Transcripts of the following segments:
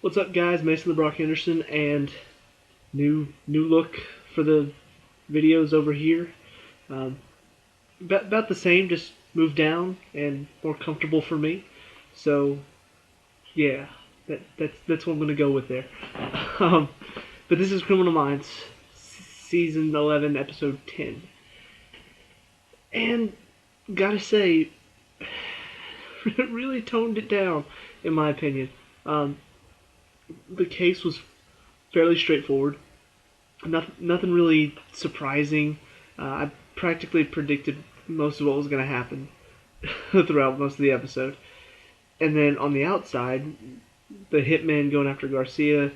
What's up, guys? Mason the Brock Henderson, and new look for the videos over here. Um, about the same, just moved down and more comfortable for me. So yeah, that's what I'm gonna go with there. Um, but this is Criminal Minds, season 11, episode 10, and gotta say, it really toned it down, in my opinion. Um, the case was fairly straightforward. Nothing really surprising. I practically predicted most of what was going to happen throughout most of the episode. And then on the outside, the hitman going after Garcia,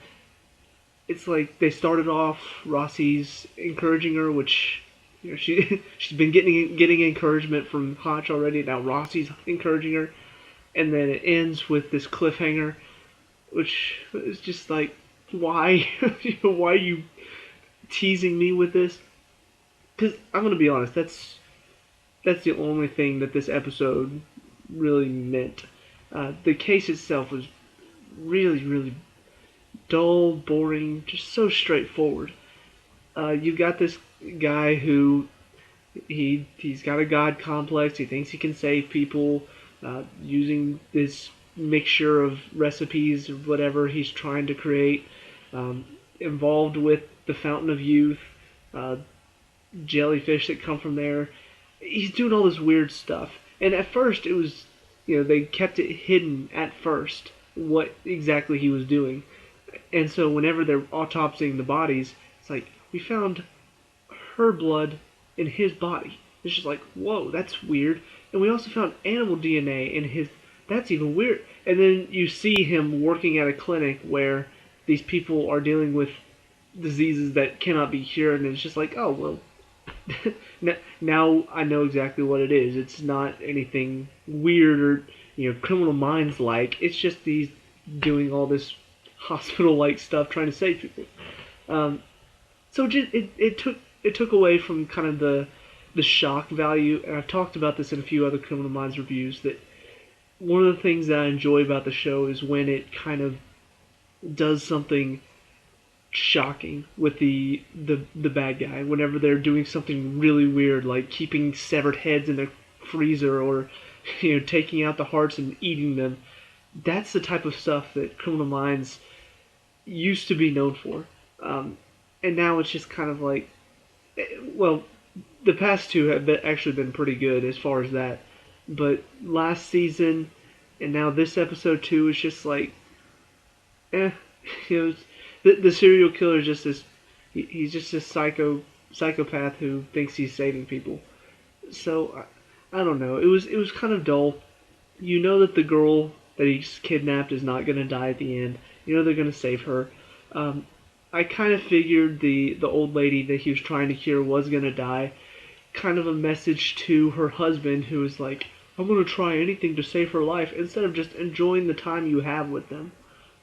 it's like they started off Rossi's encouraging her, which she's been getting encouragement from Hotch already. Now Rossi's encouraging her, and then it ends with this cliffhanger, which is just like, why, why are you teasing me with this? Because I'm gonna be honest, that's the only thing that this episode really meant. The case itself was really dull, boring, just so straightforward. You got this guy who he's got a god complex. He thinks he can save people using this mixture of recipes or whatever he's trying to create. Involved with the Fountain of Youth, uh, jellyfish that come from there. He's doing all this weird stuff. And at first, it was, they kept it hidden at first what exactly he was doing. And so whenever they're autopsying the bodies, it's like, we found her blood in his body. It's just like, whoa, that's weird. And we also found animal DNA in his. That's even weird. And then you see him working at a clinic where these people are dealing with diseases that cannot be cured, and it's just like, oh, well, now I know exactly what it is. It's not anything weird or Criminal Minds like. It's just these doing all this hospital like stuff trying to save people. So it took away from kind of the shock value, and I've talked about this in a few other Criminal Minds reviews, that one of the things that I enjoy about the show is when it kind of does something shocking with the bad guy. Whenever they're doing something really weird, like keeping severed heads in a freezer, or taking out the hearts and eating them. That's the type of stuff that Criminal Minds used to be known for, and now it's just kind of like, well, the past two have actually been pretty good as far as that, but last season and now this episode 2 is just like, eh, you know, the serial killer is just this. He's just this psychopath who thinks he's saving people. So I don't know. It was kind of dull. You know that the girl that he's kidnapped is not gonna die at the end. You know they're gonna save her. I kind of figured the old lady that he was trying to cure was gonna die. Kind of a message to her husband, who is like, I'm gonna try anything to save her life, instead of just enjoying the time you have with them.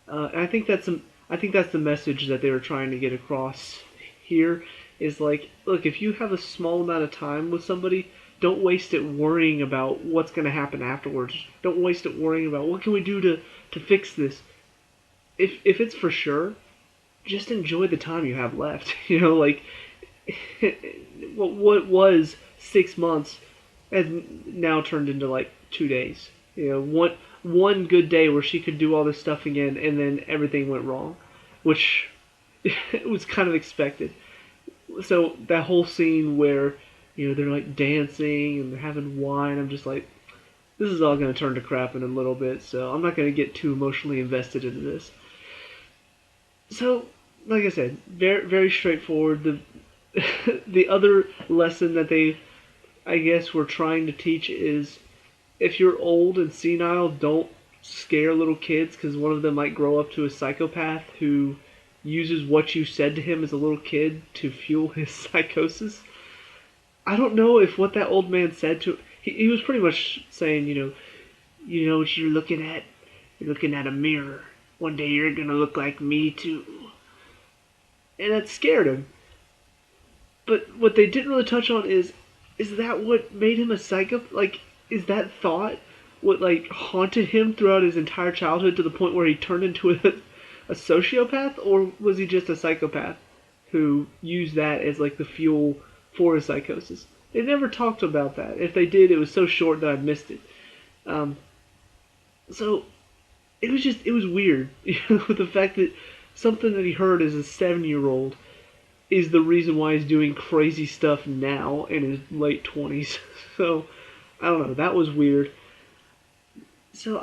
And I think that's the message that they were trying to get across here. Is like, look, if you have a small amount of time with somebody, don't waste it worrying about what's going to happen afterwards. Don't waste it worrying about what can we do to fix this. If it's for sure, just enjoy the time you have left. Like what was 6 months has now turned into like 2 days. One good day where she could do all this stuff again, and then everything went wrong, which it was kind of expected. So that whole scene where they're like dancing and they're having wine, I'm just like, this is all going to turn to crap in a little bit, so I'm not going to get too emotionally invested into this. So, like I said, very straightforward. The other lesson that they, I guess, were trying to teach is, if you're old and senile, don't scare little kids, because one of them might grow up to a psychopath who uses what you said to him as a little kid to fuel his psychosis. I don't know if what that old man said to he was pretty much saying, you know what you're looking at? You're looking at a mirror. One day you're gonna look like me too. And that scared him. But what they didn't really touch on is that what made him a psychopath? Like, is that thought what like haunted him throughout his entire childhood, to the point where he turned into a sociopath, or was he just a psychopath who used that as like the fuel for his psychosis? They never talked about that. If they did, it was so short that I missed it. Um, so it was weird, the fact that something that he heard as a 7-year-old is the reason why he's doing crazy stuff now in his late 20s. So I don't know. That was weird. So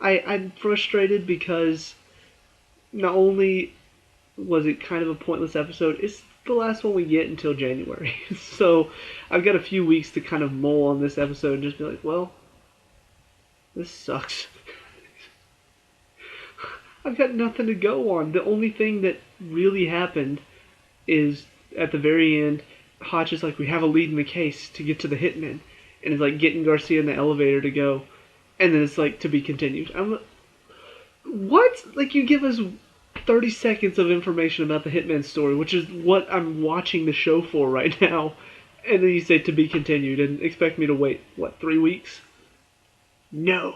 I'm frustrated because not only was it kind of a pointless episode, it's the last one we get until January. So I've got a few weeks to kind of mull on this episode and just be like, well, this sucks. I've got nothing to go on. The only thing that really happened is at the very end, Hotch is like, we have a lead in the case to get to the Hitman. And is like getting Garcia in the elevator to go. And then it's like, to be continued. I'm like, what? Like, you give us 30 seconds of information about the Hitman story, which is what I'm watching the show for right now. And then you say to be continued and expect me to wait, what, 3 weeks? No.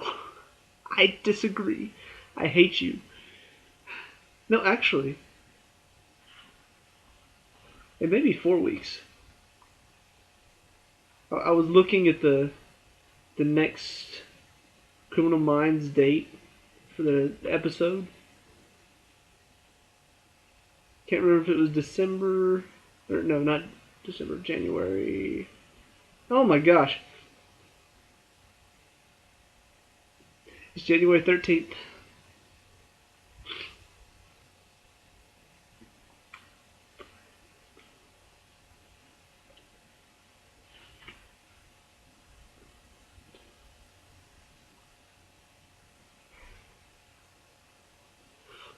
I disagree. I hate you. No, actually, it may be 4 weeks. I was looking at the next Criminal Minds date for the episode. Can't remember if it was December or no, not December, January. Oh my gosh. It's January 13th.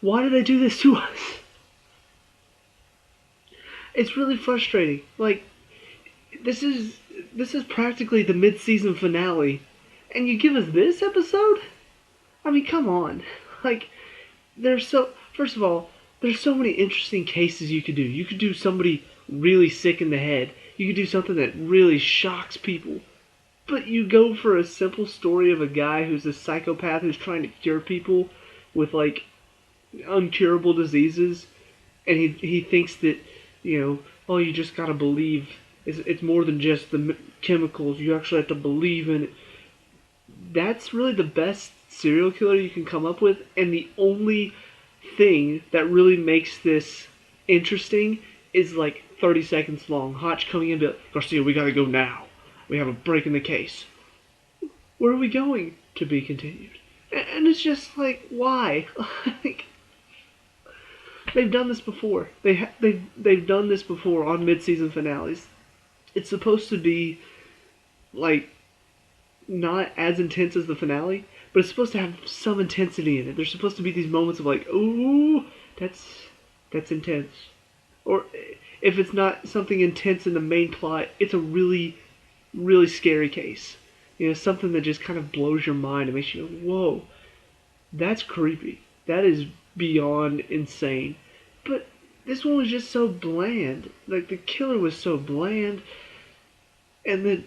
Why did they do this to us? It's really frustrating. Like, this is practically the mid-season finale, and you give us this episode? I mean, come on. Like, first of all, there's so many interesting cases you could do. You could do somebody really sick in the head. You could do something that really shocks people. But you go for a simple story of a guy who's a psychopath who's trying to cure people with, like, uncurable diseases, and he thinks that, oh, you just gotta believe. It's more than just the chemicals. You actually have to believe in it. That's really the best serial killer you can come up with, and the only thing that really makes this interesting is like 30 seconds long. Hotch coming in and be like, Garcia, we gotta go now. We have a break in the case. Where are we going? To be continued. And it's just like, why? Like, they've done this before. They've done this before on mid-season finales. It's supposed to be like not as intense as the finale, but it's supposed to have some intensity in it. There's supposed to be these moments of like, ooh, that's intense. Or if it's not something intense in the main plot, it's a really, really scary case. Something that just kind of blows your mind and makes you go, whoa, that's creepy. That is beyond insane. But this one was just so bland. Like, the killer was so bland. And then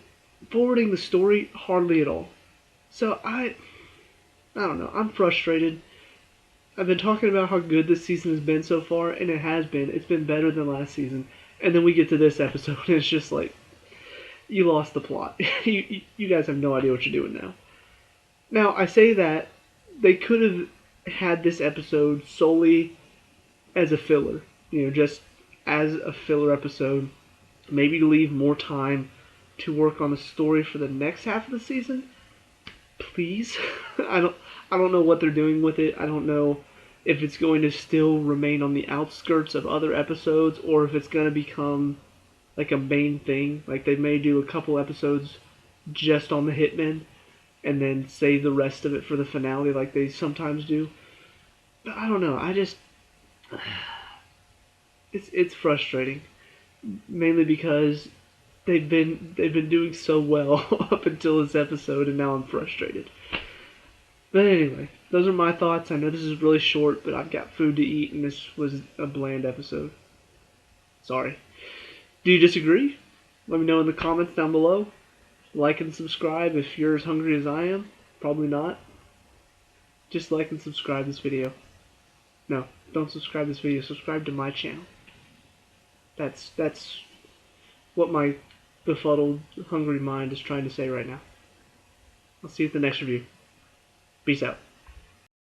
forwarding the story, hardly at all. So I don't know. I'm frustrated. I've been talking about how good this season has been so far, and it has been. It's been better than last season. And then we get to this episode, and it's just like, you lost the plot. You guys have no idea what you're doing now. Now, I say that they could have had this episode solely as a filler. Just as a filler episode. Maybe leave more time to work on the story for the next half of the season. Please. I don't know what they're doing with it. I don't know if it's going to still remain on the outskirts of other episodes, or if it's going to become like a main thing. Like, they may do a couple episodes just on the Hitman and then save the rest of it for the finale like they sometimes do. But I don't know. It's frustrating. Mainly because they've been doing so well up until this episode, and now I'm frustrated. But anyway, those are my thoughts. I know this is really short, but I've got food to eat, and this was a bland episode. Sorry. Do you disagree? Let me know in the comments down below. Like and subscribe if you're as hungry as I am. Probably not. Just like and subscribe this video. No, don't subscribe to this video. Subscribe to my channel. That's what my befuddled, hungry mind is trying to say right now. I'll see you at the next review. Peace out.